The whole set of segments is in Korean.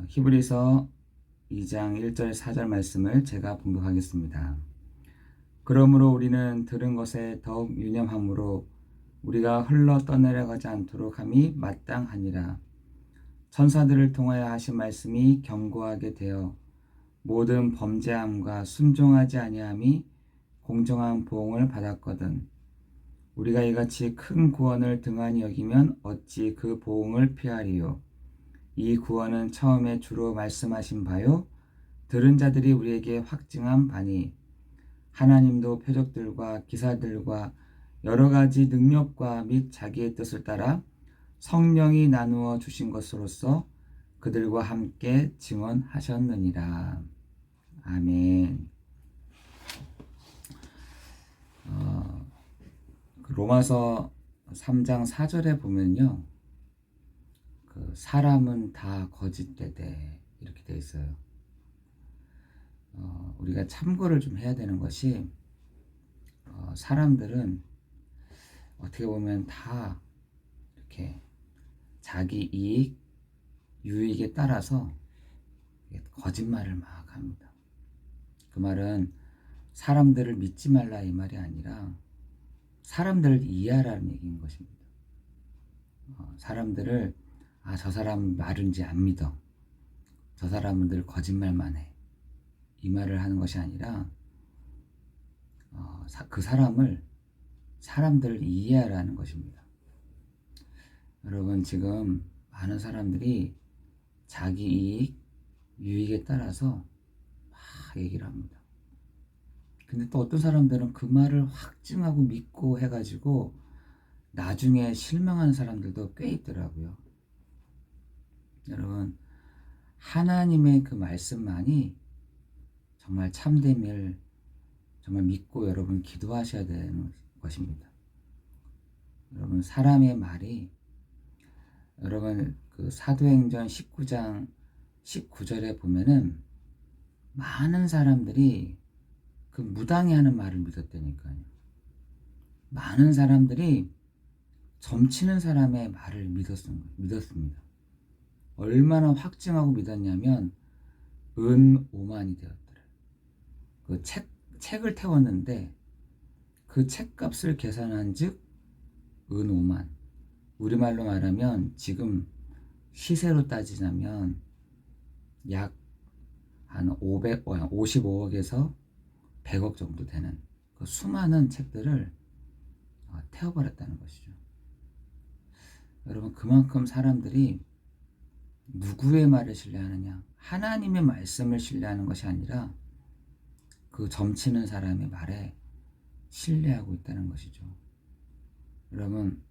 히브리서 2장 1절 4절 말씀을 제가 봉독하겠습니다. 그러므로 우리는 들은 것에 더욱 유념함으로 우리가 흘러 떠내려가지 않도록 함이 마땅하니라. 천사들을 통하여 하신 말씀이 견고하게 되어 모든 범죄함과 순종하지 아니함이 공정한 보응을 받았거든. 우리가 이같이 큰 구원을 등한히 여기면 어찌 그 보응을 피하리요. 이 구원은 처음에 주로 말씀하신 바요 들은 자들이 우리에게 확증한 바니 하나님도 표적들과 기사들과 여러 가지 능력과 및 자기의 뜻을 따라 성령이 나누어 주신 것으로서 그들과 함께 증언하셨느니라. 아멘. 로마서 3장 4절에 보면요, 사람은 다 거짓되되 이렇게 되어 있어요. 우리가 참고를 좀 해야 되는 것이 사람들은 어떻게 보면 다 이렇게 자기 이익, 유익에 따라서 거짓말을 막 합니다. 그 말은 사람들을 믿지 말라 이 말이 아니라 사람들을 이해하라는 얘기인 것입니다. 사람들을 저 사람 말인지 안 믿어. 저 사람은 늘 거짓말만 해. 이 말을 하는 것이 아니라 그 사람들을 이해하라는 것입니다. 여러분, 지금 많은 사람들이 자기 이익, 유익에 따라서 막 얘기를 합니다. 근데 또 어떤 사람들은 그 말을 확증하고 믿고 해가지고 나중에 실망하는 사람들도 꽤 있더라고요. 여러분, 하나님의 그 말씀만이 정말 참됨을 정말 믿고 여러분 기도하셔야 되는 것입니다. 여러분, 사람의 말이 여러분 그 사도행전 19장 19절에 보면은 많은 사람들이 그 무당이 하는 말을 믿었다니까요. 많은 사람들이 점치는 사람의 말을 믿었습니다. 얼마나 확증하고 믿었냐면 은 5만이 되었더래요. 그 책을 태웠는데 그 책값을 계산한 즉 은 5만. 우리말로 말하면 지금 시세로 따지자면 약 한 55억에서 100억 정도 되는 그 수많은 책들을 태워버렸다는 것이죠. 여러분, 그만큼 사람들이 누구의 말을 신뢰하느냐? 하나님의 말씀을 신뢰하는 것이 아니라 그 점치는 사람의 말에 신뢰하고 있다는 것이죠. 여러분,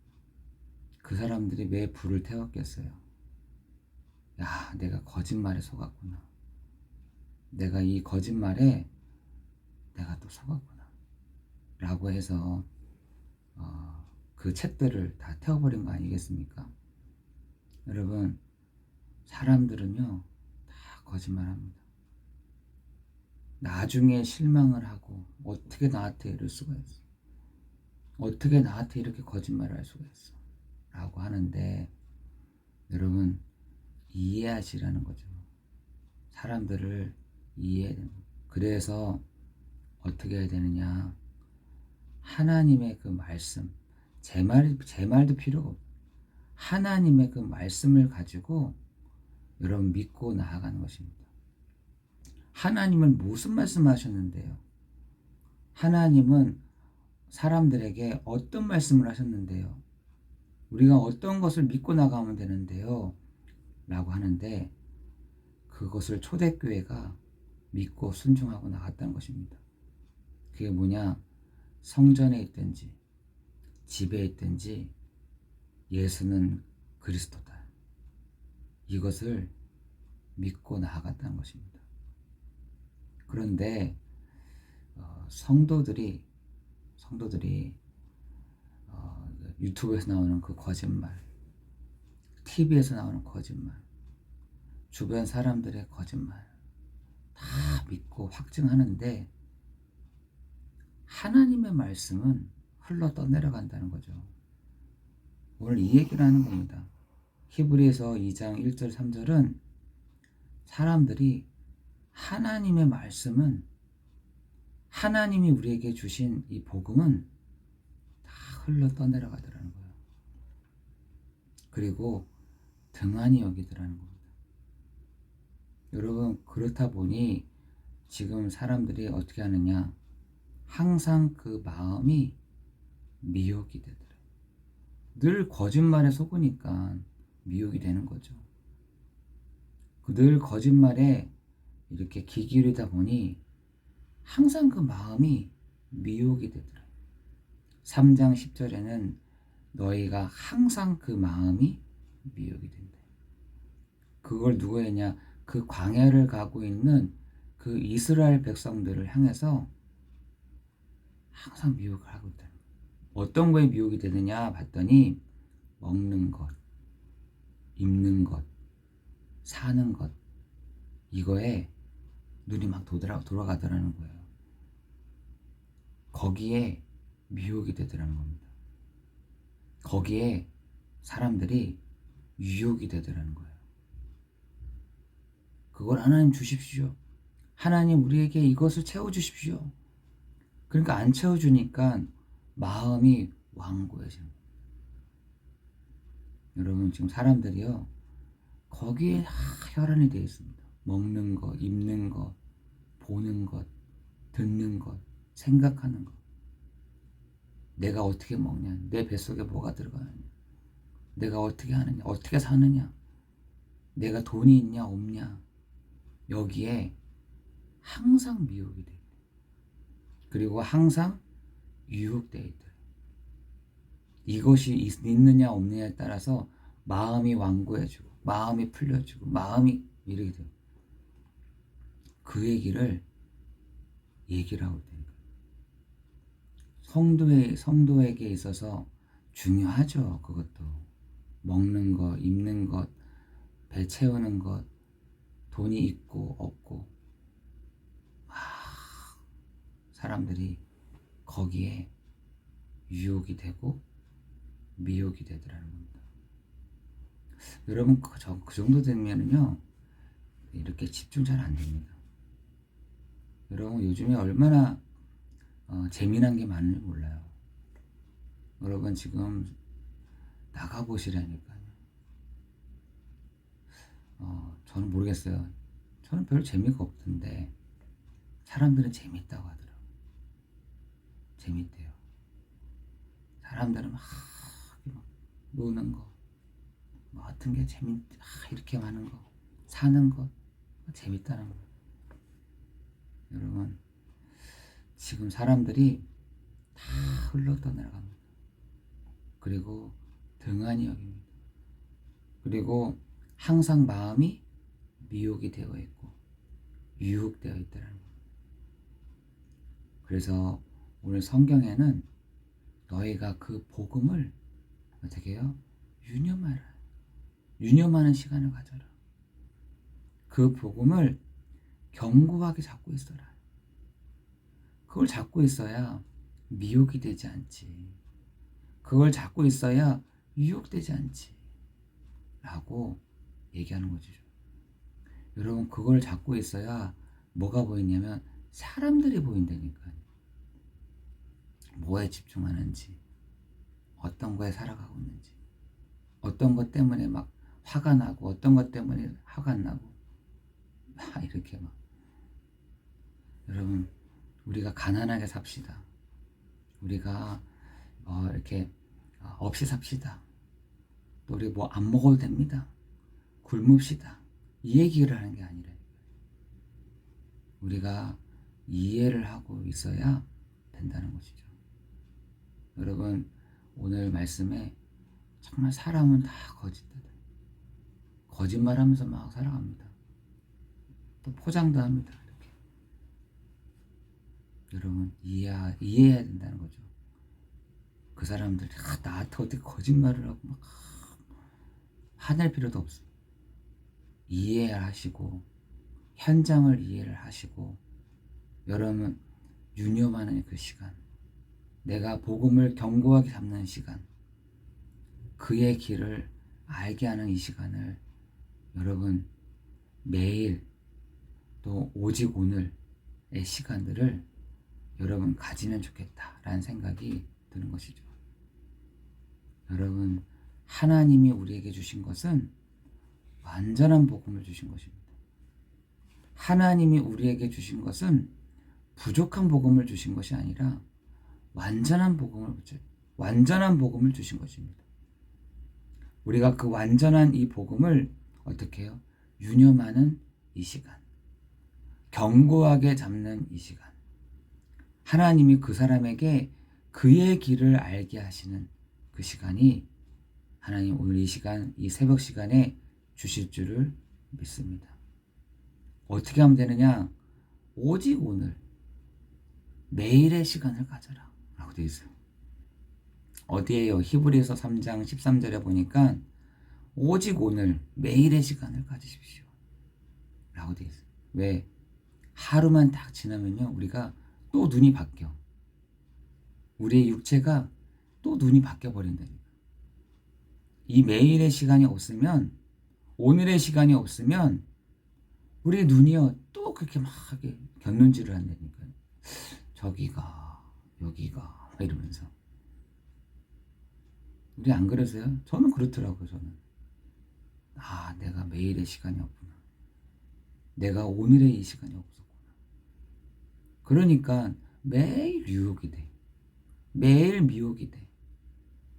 그 사람들이 왜 불을 태웠겠어요? 야, 내가 거짓말에 속았구나. 내가 이 거짓말에 내가 또 속았구나. 라고 해서 그 책들을 다 태워버린 거 아니겠습니까? 여러분, 사람들은요 다 거짓말합니다. 나중에 실망을 하고 어떻게 나한테 이럴 수가 있어? 어떻게 나한테 이렇게 거짓말을 할 수가 있어? 라고 하는데 여러분, 이해하시라는 거죠. 사람들을 이해해야 됩니다. 그래서 어떻게 해야 되느냐? 하나님의 그 말씀, 제 말도 필요가 없어요. 하나님의 그 말씀을 가지고 여러분 믿고 나아가는 것입니다. 하나님은 무슨 말씀하셨는데요? 하나님은 사람들에게 어떤 말씀을 하셨는데요? 우리가 어떤 것을 믿고 나가면 되는데요? 라고 하는데 그것을 초대교회가 믿고 순종하고 나갔다는 것입니다. 그게 뭐냐? 성전에 있든지 집에 있든지 예수는 그리스도다. 이것을 믿고 나아갔다는 것입니다. 그런데 성도들이 유튜브에서 나오는 그 거짓말, TV에서 나오는 거짓말, 주변 사람들의 거짓말 다 믿고 확증하는데 하나님의 말씀은 흘러 떠내려간다는 거죠. 오늘 이 얘기를 하는 겁니다. 히브리서 2장 1절 3절은 사람들이 하나님의 말씀은, 하나님이 우리에게 주신 이 복음은 다 흘러 떠내려가더라는 거예요. 그리고 등한히 여기더라는 겁니다. 여러분, 그렇다 보니 지금 사람들이 어떻게 하느냐, 항상 그 마음이 미혹이 되더라고요. 늘 거짓말에 속으니까 미혹이 되는 거죠. 늘 거짓말에 이렇게 귀 기울이다 보니 항상 그 마음이 미혹이 되더라고요. 3장 10절에는 너희가 항상 그 마음이 미혹이 된다. 그걸 누가 했냐? 그 광야를 가고 있는 그 이스라엘 백성들을 향해서 항상 미혹을 하고 있다. 어떤 거에 미혹이 되느냐 봤더니 먹는 것, 입는 것, 사는 것, 이거에 눈이 막 돌아가더라는 거예요. 거기에 미혹이 되더라는 겁니다. 거기에 사람들이 유혹이 되더라는 거예요. 그걸 하나님 주십시오. 하나님 우리에게 이것을 채워주십시오. 그러니까 안 채워주니까 마음이 완고해지는 거예요. 여러분, 지금 사람들이요, 거기에 혈안이 되어 있습니다. 먹는 것, 입는 것, 보는 것, 듣는 것, 생각하는 것. 내가 어떻게 먹냐, 내 뱃속에 뭐가 들어가느냐, 내가 어떻게 하느냐, 어떻게 사느냐, 내가 돈이 있냐 없냐, 여기에 항상 미혹이 돼. 그리고 항상 유혹되어 있더라. 이것이 있느냐 없느냐에 따라서 마음이 완고해지고 마음이 풀려지고 마음이 이렇게 돼요. 그 얘기를 하고 있다는 거예요. 성도에게 있어서 중요하죠. 그것도 먹는 것, 입는 것, 배 채우는 것, 돈이 있고 없고, 사람들이 거기에 유혹이 되고 미혹이 되더라는 겁니다. 여러분, 그 정도 되면은요, 이렇게 집중 잘 안 됩니다. 여러분, 요즘에 얼마나 재미난 게 많은지 몰라요. 여러분, 지금 나가보시라니까요. 저는 모르겠어요. 저는 별 재미가 없던데 사람들은 재밌다고 하더라고요. 재밌대요. 사람들은 막 노는 거, 뭐 같은 게 이렇게 많은 거, 사는 거 재밌다는 거. 여러분, 지금 사람들이 다 흘러 떠내려갑니다. 그리고 등한히 여깁니다. 그리고 항상 마음이 미혹이 되어 있고 유혹되어 있다는 겁니다. 그래서 오늘 성경에는 너희가 그 복음을 어떻게 해요? 유념하라. 유념하는 시간을 가져라. 그 복음을 견고하게 잡고 있어라. 그걸 잡고 있어야 미혹이 되지 않지. 그걸 잡고 있어야 유혹되지 않지. 라고 얘기하는 거죠. 여러분, 그걸 잡고 있어야 뭐가 보이냐면 사람들이 보인다니까요. 뭐에 집중하는지, 어떤 거에 살아가고 있는지, 어떤 것 때문에 막 화가 나고, 어떤 것 때문에 화가 안 나고, 이렇게 막. 여러분, 우리가 가난하게 삽시다. 우리가 이렇게 없이 삽시다. 또 우리 뭐 안 먹어도 됩니다. 굶읍시다. 이 얘기를 하는 게 아니라 우리가 이해를 하고 있어야 된다는 것이죠. 여러분, 오늘 말씀에 정말 사람은 다 거짓말하면서 막 살아갑니다. 또 포장도 합니다. 이렇게. 여러분, 이해해야 된다는 거죠. 그 사람들 나한테 어떻게 거짓말을 하고 막 화낼 필요도 없어. 이해하시고 현장을 이해를 하시고, 여러분, 유념하는 그 시간, 내가 복음을 견고하게 잡는 시간, 그의 길을 알게 하는 이 시간을 여러분 매일 또 오직 오늘의 시간들을 여러분 가지면 좋겠다라는 생각이 드는 것이죠. 여러분, 하나님이 우리에게 주신 것은 완전한 복음을 주신 것입니다. 하나님이 우리에게 주신 것은 부족한 복음을 주신 것이 아니라 완전한 복음을 주신 것입니다. 우리가 그 완전한 이 복음을 어떻게 해요? 유념하는 이 시간, 견고하게 잡는 이 시간, 하나님이 그 사람에게 그의 길을 알게 하시는 그 시간이 하나님 오늘 이 시간, 이 새벽 시간에 주실 줄을 믿습니다. 어떻게 하면 되느냐? 오직 오늘 매일의 시간을 가져라 라고 되어 있어요. 어디에요? 히브리서 3장 13절에 보니까 오직 오늘 매일의 시간을 가지십시오 라고 되어 있어요. 왜? 하루만 딱 지나면요, 우리가 또 눈이 바뀌어. 우리의 육체가 또 눈이 바뀌어 버린다니까. 이 매일의 시간이 없으면, 오늘의 시간이 없으면 우리의 눈이요 또 그렇게 막 곁눈질을 한다니까요. 저기가 여기가 이러면서. 우리 안 그러세요? 저는 그렇더라고요. 저는 내가 매일의 시간이 없구나, 내가 오늘의 이 시간이 없었구나. 그러니까 매일 유혹이 돼, 매일 미혹이 돼,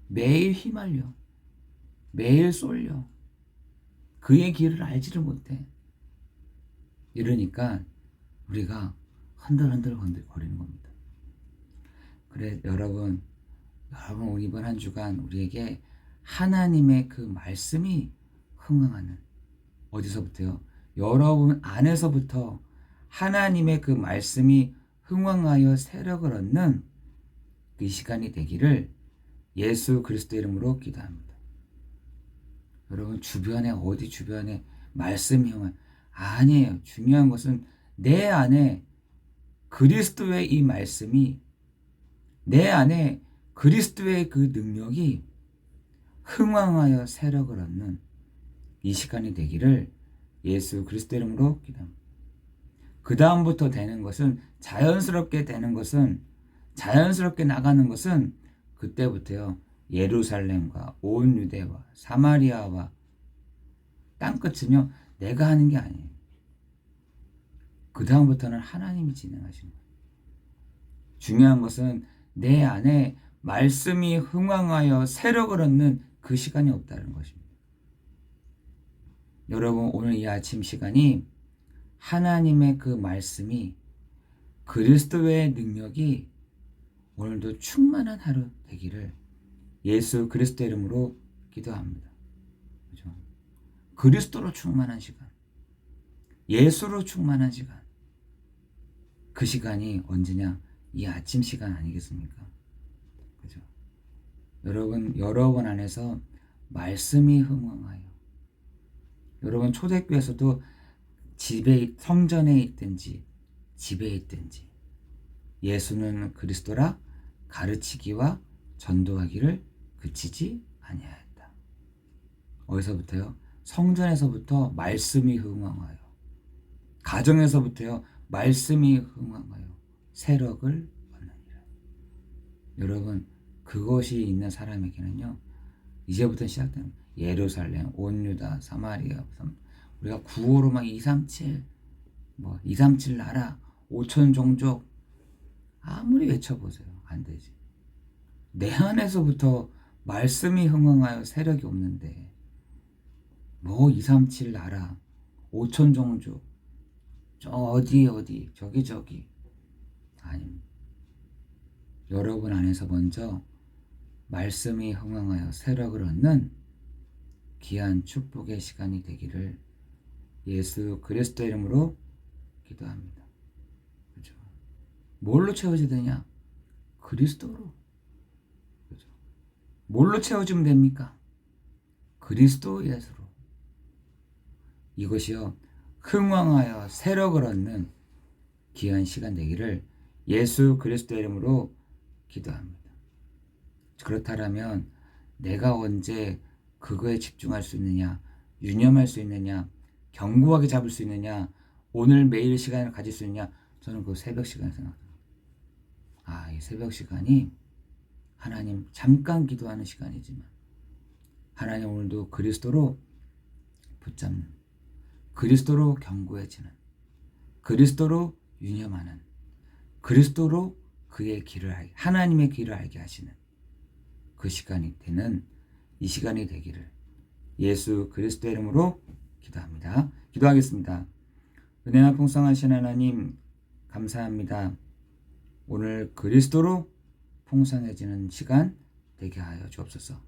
매일 휘말려, 매일 쏠려. 그의 길을 알지를 못해. 이러니까 우리가 흔들흔들 거리는 겁니다. 그래 여러분 이번 한 주간 우리에게 하나님의 그 말씀이 흥황하는, 어디서부터요? 여러분 안에서부터 하나님의 그 말씀이 흥황하여 세력을 얻는 그 시간이 되기를 예수 그리스도 이름으로 기도합니다. 여러분 주변에 어디 주변에 말씀이 흥황 아니에요. 중요한 것은 내 안에 그리스도의 이 말씀이, 내 안에 그리스도의 그 능력이 흥황하여 세력을 얻는 이 시간이 되기를 예수 그리스도 이름으로 기도합니다. 그 다음부터 되는 것은 자연스럽게 나가는 것은 그때부터요, 예루살렘과 온 유대와 사마리아와 땅끝은요 내가 하는 게 아니에요. 그 다음부터는 하나님이 진행하시는 거예요. 중요한 것은 내 안에 말씀이 흥황하여 세력을 얻는 그 시간이 없다는 것입니다. 여러분 오늘 이 아침 시간이 하나님의 그 말씀이, 그리스도의 능력이 오늘도 충만한 하루 되기를 예수 그리스도 이름으로 기도합니다. 그렇죠? 그리스도로 충만한 시간, 예수로 충만한 시간, 그 시간이 언제냐? 이 아침 시간 아니겠습니까? 그죠? 여러분 안에서 말씀이 흥황하여, 여러분 초대교회에서도 성전에 있든지 집에 있든지 예수는 그리스도라 가르치기와 전도하기를 그치지 아니하였다. 어디서부터요? 성전에서부터 말씀이 흥황하여, 가정에서부터요 말씀이 흥황하여 세력을 얻느니라. 여러분 그것이 있는 사람에게는요 이제부터 시작되는 예루살렘, 온 유다, 사마리아, 우리가 구호로 막 237 나라, 5천 종족 아무리 외쳐보세요. 안 되지. 내 안에서부터 말씀이 흥황하여 세력이 없는데 237 나라, 5천 종족, 어디 저기 아닙니다. 여러분 안에서 먼저 말씀이 흥황하여 세력을 얻는 귀한 축복의 시간이 되기를 예수 그리스도 이름으로 기도합니다. 그렇죠? 뭘로 채워지느냐? 그리스도로. 그렇죠? 뭘로 채워지면 됩니까? 그리스도 예수로. 이것이요 흥황하여 세력을 얻는 귀한 시간 되기를 예수 그리스도 이름으로 기도합니다. 그렇다면 내가 언제 그거에 집중할 수 있느냐, 유념할 수 있느냐, 견고하게 잡을 수 있느냐, 오늘 매일 시간을 가질 수 있느냐, 저는 그 새벽 시간을 생각합니다. 이 새벽 시간이 하나님 잠깐 기도하는 시간이지만 하나님 오늘도 그리스도로 붙잡는, 그리스도로 견고해지는, 그리스도로 유념하는, 그리스도로 그의 길을 알게, 하나님의 길을 알게 하시는 그 시간이 되는 이 시간이 되기를 예수 그리스도의 이름으로 기도합니다. 기도하겠습니다. 은혜와 풍성하신 하나님 감사합니다. 오늘 그리스도로 풍성해지는 시간 되게 하여 주옵소서.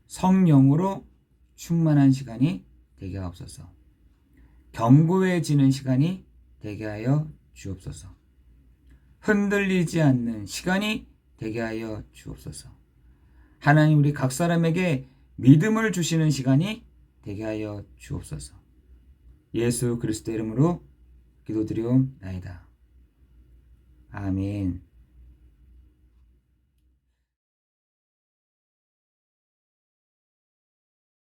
성령으로 충만한 시간이 되게 하옵소서. 견고해지는 시간이 되게 하여 주옵소서. 흔들리지 않는 시간이 되게 하여 주옵소서. 하나님 우리 각 사람에게 믿음을 주시는 시간이 되게 하여 주옵소서. 예수 그리스도의 이름으로 기도드리옵나이다. 아멘.